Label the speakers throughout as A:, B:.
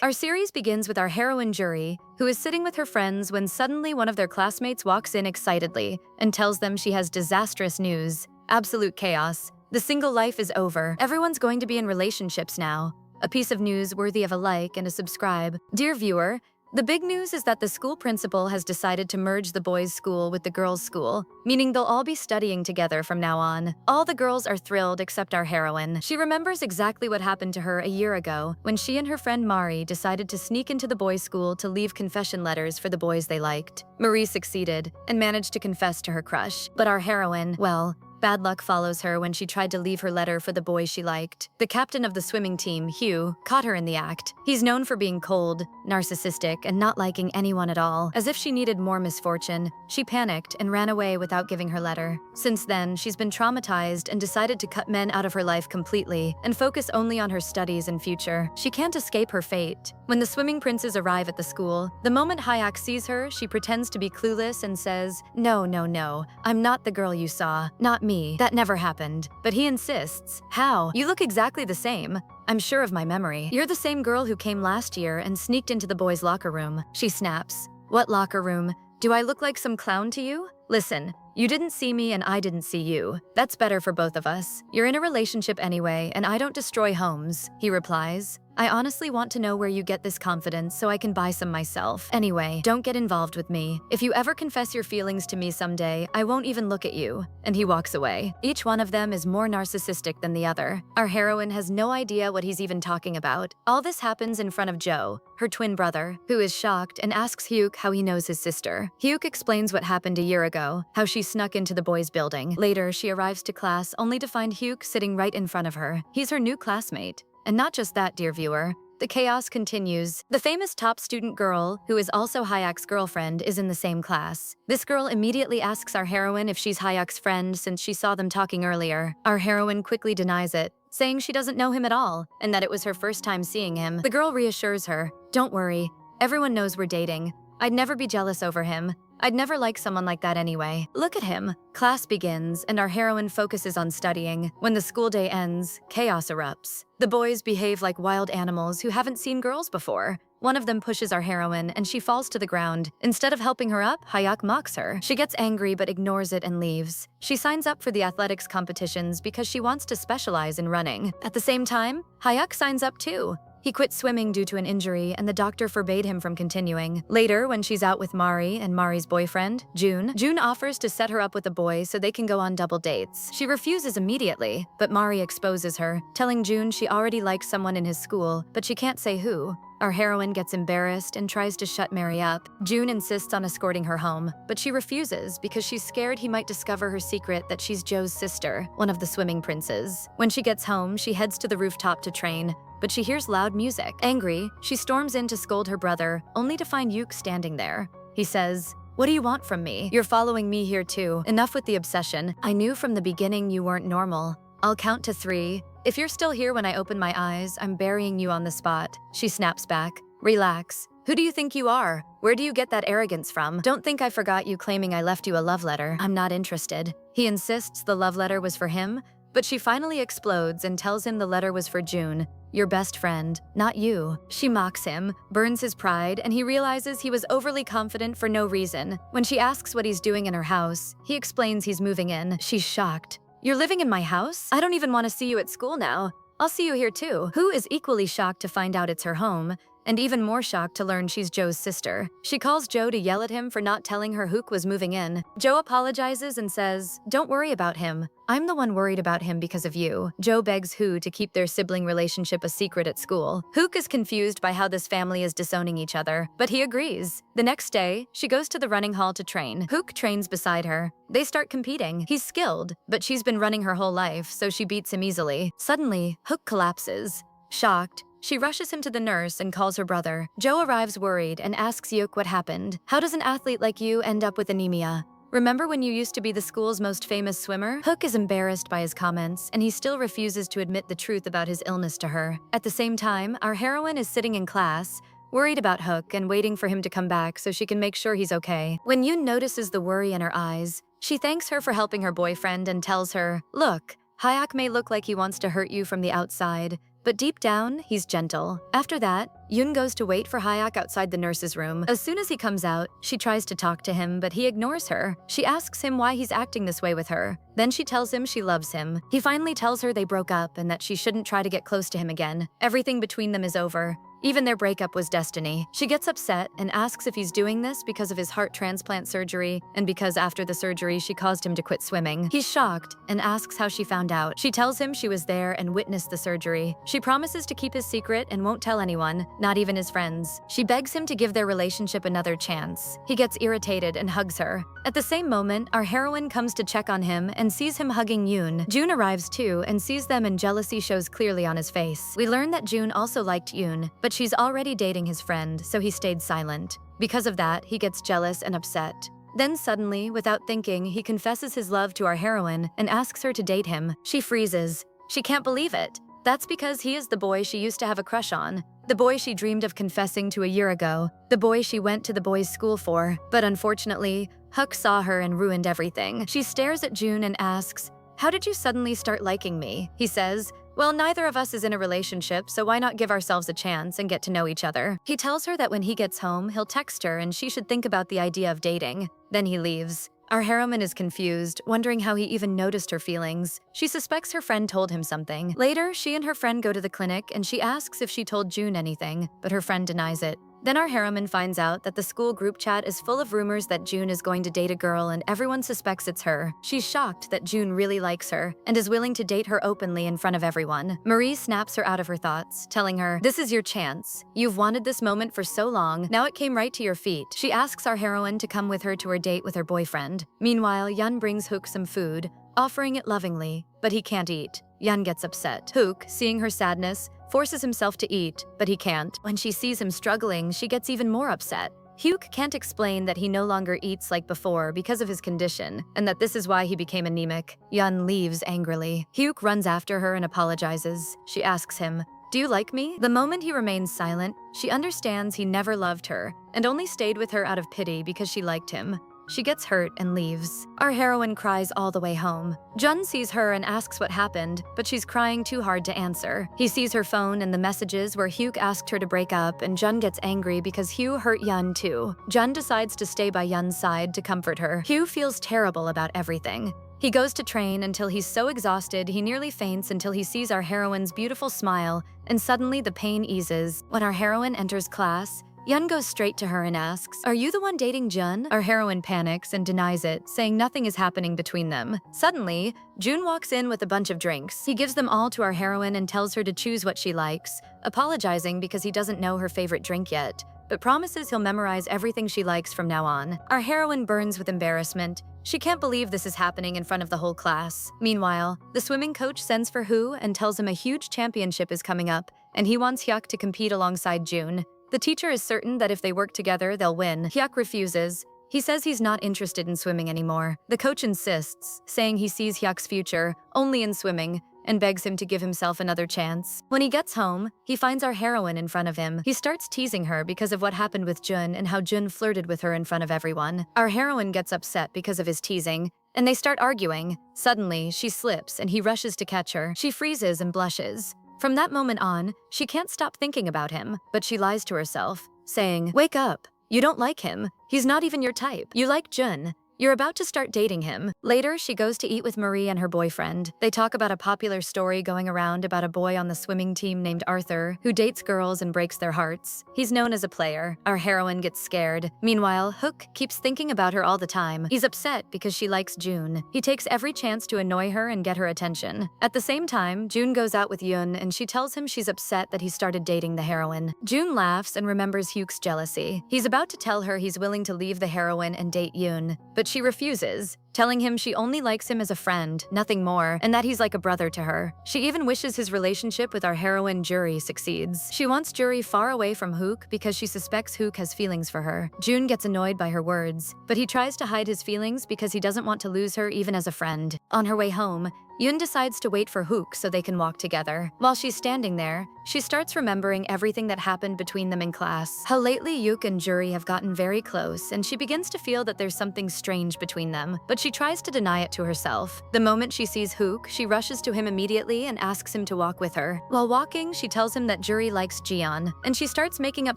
A: Our series begins with our heroine Juri, who is sitting with her friends when suddenly one of their classmates walks in excitedly and tells them she has disastrous news. Absolute chaos. The single life is over. Everyone's going to be in relationships now. A piece of news worthy of a like and a subscribe. Dear viewer, the big news is that the school principal has decided to merge the boys' school with the girls' school, meaning they'll all be studying together from now on. All the girls are thrilled except our heroine. She remembers exactly what happened to her a year ago when she and her friend Mari decided to sneak into the boys' school to leave confession letters for the boys they liked. Marie succeeded and managed to confess to her crush, but our heroine, well, bad luck follows her when she tried to leave her letter for the boy she liked. The captain of the swimming team, Hugh, caught her in the act. He's known for being cold, narcissistic, and not liking anyone at all. As if she needed more misfortune, she panicked and ran away without giving her letter. Since then, she's been traumatized and decided to cut men out of her life completely and focus only on her studies and future. She can't escape her fate. When the swimming princes arrive at the school, the moment Hayak sees her, she pretends to be clueless and says, "No, no, no, I'm not the girl you saw. Not me. That never happened." But he insists. "How? You look exactly the same. I'm sure of my memory. You're the same girl who came last year and sneaked into the boys' locker room." She snaps. "What locker room? Do I look like some clown to you? Listen, you didn't see me and I didn't see you. That's better for both of us. You're in a relationship anyway, and I don't destroy homes," he replies. "I honestly want to know where you get this confidence so I can buy some myself. Anyway, don't get involved with me. If you ever confess your feelings to me someday, I won't even look at you." And he walks away. Each one of them is more narcissistic than the other. Our heroine has no idea what he's even talking about. All this happens in front of Joe, her twin brother, who is shocked and asks Hugh how he knows his sister. Hugh explains what happened a year ago, how she snuck into the boys' building. Later, she arrives to class only to find Hugh sitting right in front of her. He's her new classmate. And not just that, dear viewer. The chaos continues. The famous top student girl, who is also Hayak's girlfriend, is in the same class. This girl immediately asks our heroine if she's Hayak's friend since she saw them talking earlier. Our heroine quickly denies it, saying she doesn't know him at all and that it was her first time seeing him. The girl reassures her, "Don't worry, everyone knows we're dating. I'd never be jealous over him. I'd never like someone like that anyway. Look at him." Class begins, and our heroine focuses on studying. When the school day ends, chaos erupts. The boys behave like wild animals who haven't seen girls before. One of them pushes our heroine, and she falls to the ground. Instead of helping her up, Hayak mocks her. She gets angry but ignores it and leaves. She signs up for the athletics competitions because she wants to specialize in running. At the same time, Hayak signs up too. He quit swimming due to an injury, and the doctor forbade him from continuing. Later, when she's out with Mari and Mari's boyfriend, June offers to set her up with a boy so they can go on double dates. She refuses immediately, but Mari exposes her, telling June she already likes someone in his school, but she can't say who. Our heroine gets embarrassed and tries to shut Mary up. June insists on escorting her home, but she refuses because she's scared he might discover her secret that she's Joe's sister, one of the swimming princes. When she gets home, she heads to the rooftop to train, but she hears loud music. Angry, she storms in to scold her brother, only to find Yuke standing there. He says, "What do you want from me? You're following me here too. Enough with the obsession. I knew from the beginning you weren't normal. I'll count to 3. If you're still here when I open my eyes, I'm burying you on the spot." She snaps back. "Relax. Who do you think you are? Where do you get that arrogance from? Don't think I forgot you claiming I left you a love letter. I'm not interested." He insists the love letter was for him, but she finally explodes and tells him the letter was for June, your best friend, not you. She mocks him, burns his pride, and he realizes he was overly confident for no reason. When she asks what he's doing in her house, he explains he's moving in. She's shocked. "You're living in my house? I don't even want to see you at school now. I'll see you here too." Who is equally shocked to find out it's her home, and even more shocked to learn she's Joe's sister. She calls Joe to yell at him for not telling her Hook was moving in. Joe apologizes and says, "Don't worry about him. I'm the one worried about him because of you." Joe begs Hu to keep their sibling relationship a secret at school. Hook is confused by how this family is disowning each other, but he agrees. The next day, she goes to the running hall to train. Hook trains beside her. They start competing. He's skilled, but she's been running her whole life, so she beats him easily. Suddenly, Hook collapses. Shocked, she rushes him to the nurse and calls her brother. Joe arrives worried and asks Yuk what happened. "How does an athlete like you end up with anemia? Remember when you used to be the school's most famous swimmer?" Hook is embarrassed by his comments, and he still refuses to admit the truth about his illness to her. At the same time, our heroine is sitting in class, worried about Hook and waiting for him to come back so she can make sure he's okay. When Yoon notices the worry in her eyes, she thanks her for helping her boyfriend and tells her, "Look, Hayak may look like he wants to hurt you from the outside, but deep down, he's gentle." After that, Yoon goes to wait for Hyuk outside the nurse's room. As soon as he comes out, she tries to talk to him, but he ignores her. She asks him why he's acting this way with her. Then she tells him she loves him. He finally tells her they broke up and that she shouldn't try to get close to him again. Everything between them is over. Even their breakup was destiny. She gets upset and asks if he's doing this because of his heart transplant surgery and because after the surgery she caused him to quit swimming. He's shocked and asks how she found out. She tells him she was there and witnessed the surgery. She promises to keep his secret and won't tell anyone, not even his friends. She begs him to give their relationship another chance. He gets irritated and hugs her. At the same moment, our heroine comes to check on him and sees him hugging Yoon. Jun arrives too and sees them, and jealousy shows clearly on his face. We learn that Jun also liked Yoon, but she's already dating his friend, so he stayed silent. Because of that, he gets jealous and upset. Then suddenly, without thinking, he confesses his love to our heroine and asks her to date him. She freezes. She can't believe it. That's because he is the boy she used to have a crush on. The boy she dreamed of confessing to a year ago. The boy she went to the boys' school for. But unfortunately, Huck saw her and ruined everything. She stares at Jun and asks, "How did you suddenly start liking me?" He says, "Well, neither of us is in a relationship, so why not give ourselves a chance and get to know each other?" He tells her that when he gets home, he'll text her and she should think about the idea of dating. Then he leaves. Our heroine is confused, wondering how he even noticed her feelings. She suspects her friend told him something. Later, she and her friend go to the clinic and she asks if she told Jun anything, but her friend denies it. Then our heroine finds out that the school group chat is full of rumors that Jun is going to date a girl and everyone suspects it's her. She's shocked that Jun really likes her and is willing to date her openly in front of everyone. Marie snaps her out of her thoughts, telling her, "This is your chance. You've wanted this moment for so long, now it came right to your feet." She asks our heroine to come with her to her date with her boyfriend. Meanwhile, Yun brings Hook some food, offering it lovingly, but he can't eat. Yun gets upset. Hook, seeing her sadness, forces himself to eat, but he can't. When she sees him struggling, she gets even more upset. Hyuk can't explain that he no longer eats like before because of his condition, and that this is why he became anemic. Yun leaves angrily. Hyuk runs after her and apologizes. She asks him, "Do you like me?" The moment he remains silent, she understands he never loved her and only stayed with her out of pity because she liked him. She gets hurt and leaves. Our heroine cries all the way home. Jun sees her and asks what happened, but she's crying too hard to answer. He sees her phone and the messages where Hyuk asked her to break up, and Jun gets angry because Hugh hurt Yun too. Jun decides to stay by Yun's side to comfort her. Hugh feels terrible about everything. He goes to train until he's so exhausted he nearly faints until he sees our heroine's beautiful smile, and suddenly the pain eases. When our heroine enters class, Yun goes straight to her and asks, "Are you the one dating Jun?" Our heroine panics and denies it, saying nothing is happening between them. Suddenly, Jun walks in with a bunch of drinks. He gives them all to our heroine and tells her to choose what she likes, apologizing because he doesn't know her favorite drink yet, but promises he'll memorize everything she likes from now on. Our heroine burns with embarrassment. She can't believe this is happening in front of the whole class. Meanwhile, the swimming coach sends for Hu and tells him a huge championship is coming up, and he wants Hyuk to compete alongside Jun. The teacher is certain that if they work together, they'll win. Hyuk refuses. He says he's not interested in swimming anymore. The coach insists, saying he sees Hyuk's future only in swimming, and begs him to give himself another chance. When he gets home, he finds our heroine in front of him. He starts teasing her because of what happened with Jun and how Jun flirted with her in front of everyone. Our heroine gets upset because of his teasing, and they start arguing. Suddenly, she slips and he rushes to catch her. She freezes and blushes. From that moment on, she can't stop thinking about him, but she lies to herself, saying, "Wake up. You don't like him. He's not even your type. You like Jun. You're about to start dating him." Later, she goes to eat with Marie and her boyfriend. They talk about a popular story going around about a boy on the swimming team named Arthur who dates girls and breaks their hearts. He's known as a player. Our heroine gets scared. Meanwhile, Hook keeps thinking about her all the time. He's upset because she likes Jun. He takes every chance to annoy her and get her attention. At the same time, Jun goes out with Yun and she tells him she's upset that he started dating the heroine. Jun laughs and remembers Hyuk's jealousy. He's about to tell her he's willing to leave the heroine and date Yun, but she refuses, telling him she only likes him as a friend, nothing more, and that he's like a brother to her. She even wishes his relationship with our heroine Juri succeeds. She wants Juri far away from Hook because she suspects Hook has feelings for her. Jun gets annoyed by her words, but he tries to hide his feelings because he doesn't want to lose her even as a friend. On her way home, Yun decides to wait for Hook so they can walk together. While she's standing there, she starts remembering everything that happened between them in class. How lately Yuk and Juri have gotten very close, and she begins to feel that there's something strange between them. But she tries to deny it to herself. The moment she sees Hook, she rushes to him immediately and asks him to walk with her. While walking, she tells him that Juri likes Jian, and she starts making up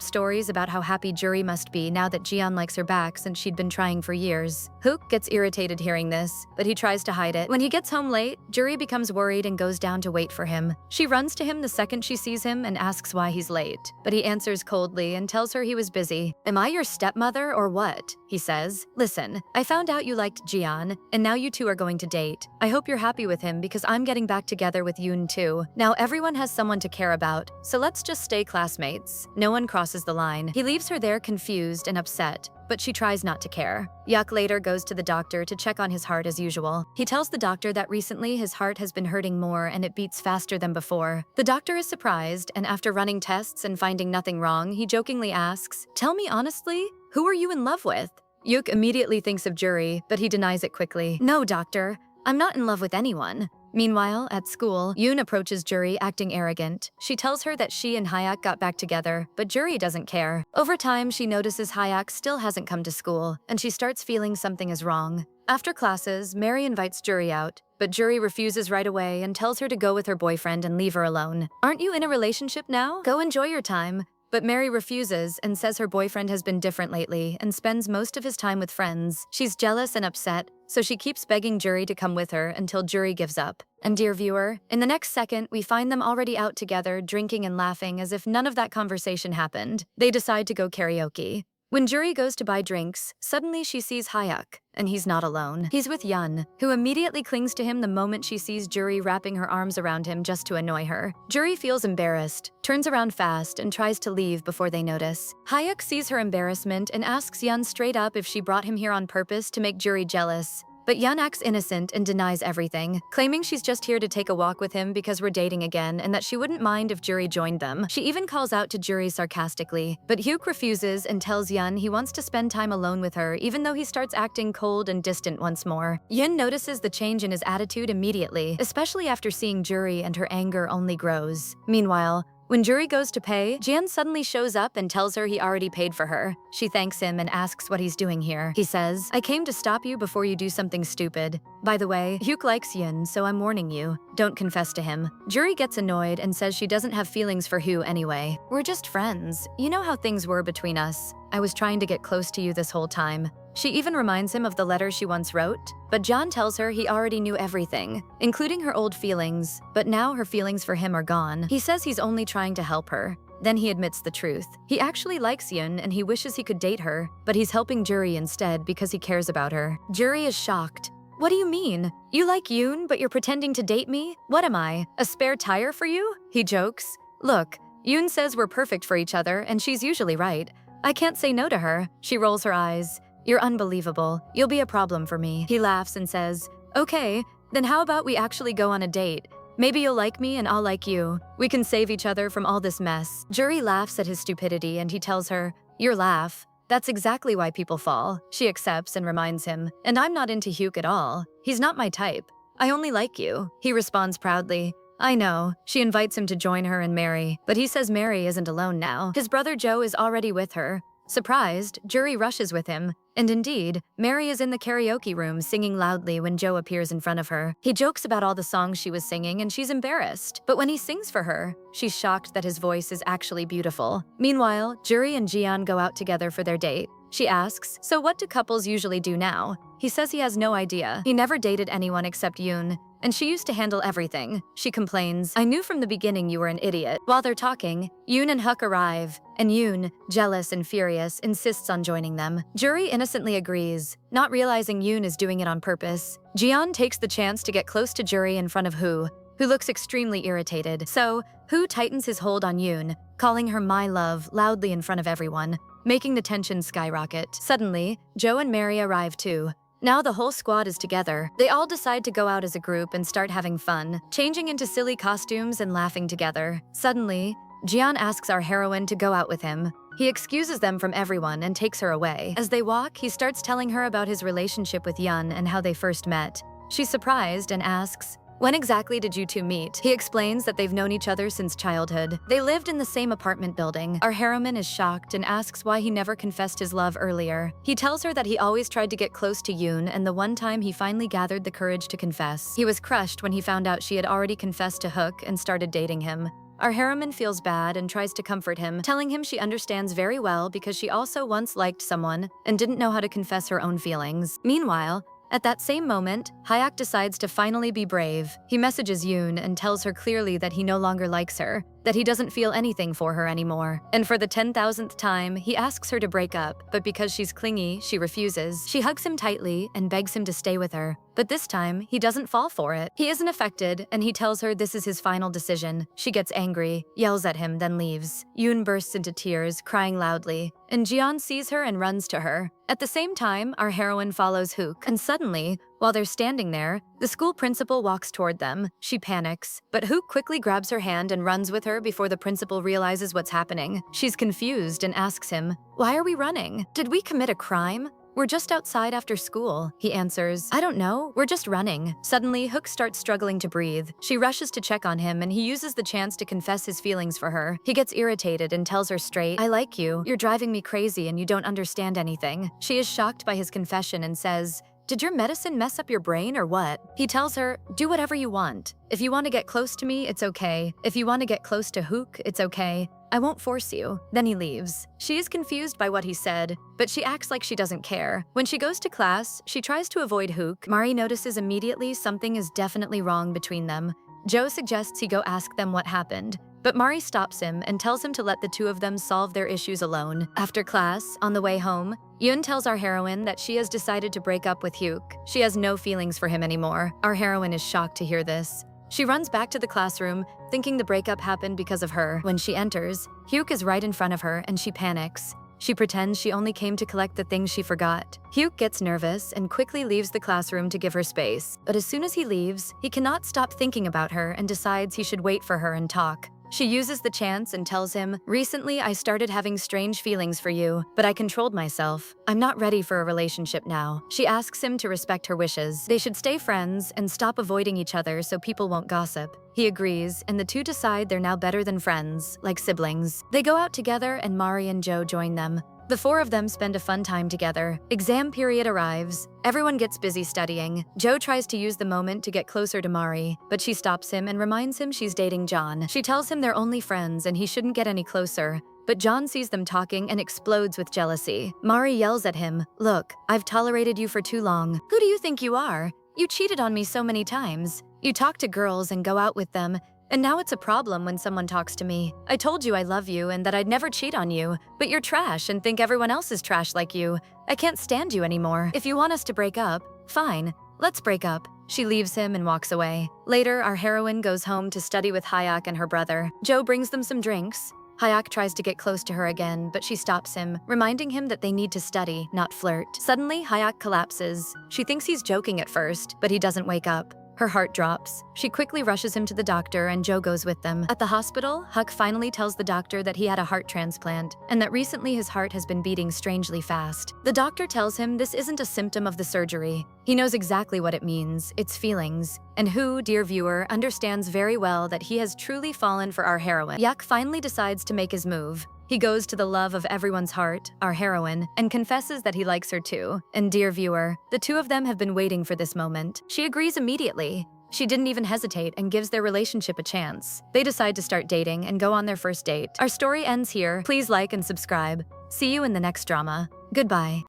A: stories about how happy Juri must be now that Jian likes her back since she'd been trying for years. Hook gets irritated hearing this, but he tries to hide it. When he gets home late, Juri becomes worried and goes down to wait for him. She runs to him the second she sees him and asks why he's late, but he answers coldly and tells her he was busy. "Am I your stepmother or what?" he says. "Listen, I found out you liked Jian, and now you two are going to date. I hope you're happy with him because I'm getting back together with Yoon too. Now everyone has someone to care about, so let's just stay classmates." No one crosses the line. He leaves her there confused and upset, but she tries not to care. Yak later goes to the doctor to check on his heart as usual. He tells the doctor that recently his heart has been hurting more and it beats faster than before. The doctor is surprised, and after running tests and finding nothing wrong, he jokingly asks, "Tell me honestly, who are you in love with?" Yuk immediately thinks of Juri, but he denies it quickly. "No, doctor, I'm not in love with anyone." Meanwhile, at school, Yoon approaches Juri acting arrogant. She tells her that she and Hayak got back together, but Juri doesn't care. Over time, she notices Hayak still hasn't come to school, and she starts feeling something is wrong. After classes, Mary invites Juri out, but Juri refuses right away and tells her to go with her boyfriend and leave her alone. "Aren't you in a relationship now? Go enjoy your time." But Mary refuses and says her boyfriend has been different lately and spends most of his time with friends. She's jealous and upset, so she keeps begging Juri to come with her until Juri gives up. And dear viewer, in the next second, we find them already out together, drinking and laughing as if none of that conversation happened. They decide to go karaoke. When Juri goes to buy drinks, suddenly she sees Hayak, and he's not alone. He's with Yun, who immediately clings to him the moment she sees Juri wrapping her arms around him just to annoy her. Juri feels embarrassed, turns around fast, and tries to leave before they notice. Hayak sees her embarrassment and asks Yun straight up if she brought him here on purpose to make Juri jealous. But Yun acts innocent and denies everything, claiming she's just here to take a walk with him because we're dating again and that she wouldn't mind if Juri joined them. She even calls out to Juri sarcastically, but Hyuk refuses and tells Yun he wants to spend time alone with her even though he starts acting cold and distant once more. Yun notices the change in his attitude immediately, especially after seeing Juri, and her anger only grows. Meanwhile, when Juri goes to pay, Jian suddenly shows up and tells her he already paid for her. She thanks him and asks what he's doing here. He says, "I came to stop you before you do something stupid. By the way, Hyuk likes Yun, so I'm warning you. Don't confess to him." Juri gets annoyed and says she doesn't have feelings for Hugh anyway. "We're just friends. You know how things were between us. I was trying to get close to you this whole time." She even reminds him of the letter she once wrote, but John tells her he already knew everything, including her old feelings, but now her feelings for him are gone. He says he's only trying to help her. Then he admits the truth. He actually likes Yun and he wishes he could date her, but he's helping Juri instead because he cares about her. Juri is shocked. "What do you mean? You like Yoon, but you're pretending to date me? What am I, a spare tire for you?" He jokes. "Look, Yoon says we're perfect for each other, and she's usually right. I can't say no to her." She rolls her eyes. "You're unbelievable. You'll be a problem for me." He laughs and says, "Okay, then how about we actually go on a date? Maybe you'll like me and I'll like you. We can save each other from all this mess." Juri laughs at his stupidity and he tells her, "Your laugh? That's exactly why people fall." She accepts and reminds him, "And I'm not into Hyuk at all. He's not my type. I only like you." He responds proudly, "I know." She invites him to join her and Mary, but he says Mary isn't alone now. His brother Joe is already with her. Surprised, Juri rushes with him, and indeed, Mary is in the karaoke room singing loudly when Joe appears in front of her. He jokes about all the songs she was singing and she's embarrassed, but when he sings for her, she's shocked that his voice is actually beautiful. Meanwhile, Juri and Jian go out together for their date. She asks, "So what do couples usually do now?" He says he has no idea. He never dated anyone except Yoon, and she used to handle everything. She complains, "I knew from the beginning you were an idiot." While they're talking, Yoon and Huk arrive, and Yoon, jealous and furious, insists on joining them. Juri innocently agrees, not realizing Yoon is doing it on purpose. Jian takes the chance to get close to Juri in front of who looks extremely irritated. So, Hu tightens his hold on Yoon, calling her "my love" loudly in front of everyone, making the tension skyrocket. Suddenly, Joe and Mary arrive too. Now the whole squad is together. They all decide to go out as a group and start having fun, changing into silly costumes and laughing together. Suddenly, Jian asks our heroine to go out with him. He excuses them from everyone and takes her away. As they walk, he starts telling her about his relationship with Yun and how they first met. She's surprised and asks, When exactly did you two meet? He explains that they've known each other since childhood. They lived in the same apartment building. Our heroine is shocked and asks why he never confessed his love earlier. He tells her that he always tried to get close to Yoon, and the one time he finally gathered the courage to confess. He was crushed when he found out she had already confessed to Hook and started dating him. Our heroine feels bad and tries to comfort him, telling him she understands very well because she also once liked someone and didn't know how to confess her own feelings. Meanwhile, at that same moment, Hyuk decides to finally be brave. He messages Yoon and tells her clearly that he no longer likes her, that he doesn't feel anything for her anymore. And for the 10,000th time, he asks her to break up, but because she's clingy, she refuses. She hugs him tightly and begs him to stay with her. But this time, he doesn't fall for it. He isn't affected, and he tells her this is his final decision. She gets angry, yells at him, then leaves. Yoon bursts into tears, crying loudly, and Jeon sees her and runs to her. At the same time, our heroine follows Hook, and suddenly, while they're standing there, the school principal walks toward them. She panics, but Hook quickly grabs her hand and runs with her before the principal realizes what's happening. She's confused and asks him, "Why are we running? Did we commit a crime?" "We're just outside after school," he answers. "I don't know, we're just running." Suddenly, Hook starts struggling to breathe. She rushes to check on him and he uses the chance to confess his feelings for her. He gets irritated and tells her straight, "I like you. You're driving me crazy and you don't understand anything." She is shocked by his confession and says, "Did your medicine mess up your brain or what?" He tells her, "Do whatever you want. If you want to get close to me, it's okay. If you want to get close to Hook, it's okay. I won't force you." Then he leaves. She is confused by what he said, but she acts like she doesn't care. When she goes to class, she tries to avoid Hook. Mari notices immediately something is definitely wrong between them. Joe suggests he go ask them what happened, but Mari stops him and tells him to let the two of them solve their issues alone. After class, on the way home, Yoon tells our heroine that she has decided to break up with Hook. She has no feelings for him anymore. Our heroine is shocked to hear this. She runs back to the classroom, thinking the breakup happened because of her. When she enters, Hook is right in front of her and she panics. She pretends she only came to collect the things she forgot. Hook gets nervous and quickly leaves the classroom to give her space. But as soon as he leaves, he cannot stop thinking about her and decides he should wait for her and talk. She uses the chance and tells him, "Recently, I started having strange feelings for you, but I controlled myself. I'm not ready for a relationship now." She asks him to respect her wishes. They should stay friends and stop avoiding each other so people won't gossip. He agrees, and the two decide they're now better than friends, like siblings. They go out together and Mari and Joe join them. The four of them spend a fun time together. Exam period arrives. Everyone gets busy studying. Joe tries to use the moment to get closer to Mari, but she stops him and reminds him she's dating John. She tells him they're only friends and he shouldn't get any closer, but John sees them talking and explodes with jealousy. Mari yells at him, "Look, I've tolerated you for too long. Who do you think you are? You cheated on me so many times. You talk to girls and go out with them, and now it's a problem when someone talks to me. I told you I love you and that I'd never cheat on you, but you're trash and think everyone else is trash like you. I can't stand you anymore. If you want us to break up, fine, let's break up." She leaves him and walks away. Later, our heroine goes home to study with Hyuk and her brother. Joe brings them some drinks. Hyuk tries to get close to her again, but she stops him, reminding him that they need to study, not flirt. Suddenly, Hyuk collapses. She thinks he's joking at first, but he doesn't wake up. Her heart drops. She quickly rushes him to the doctor and Joe goes with them. At the hospital, Huck finally tells the doctor that he had a heart transplant and that recently his heart has been beating strangely fast. The doctor tells him this isn't a symptom of the surgery. He knows exactly what it means. It's feelings. And who, dear viewer, understands very well that he has truly fallen for our heroine. Yuck finally decides to make his move. He goes to the love of everyone's heart, our heroine, and confesses that he likes her too. And dear viewer, the two of them have been waiting for this moment. She agrees immediately. She didn't even hesitate and gives their relationship a chance. They decide to start dating and go on their first date. Our story ends here. Please like and subscribe. See you in the next drama. Goodbye.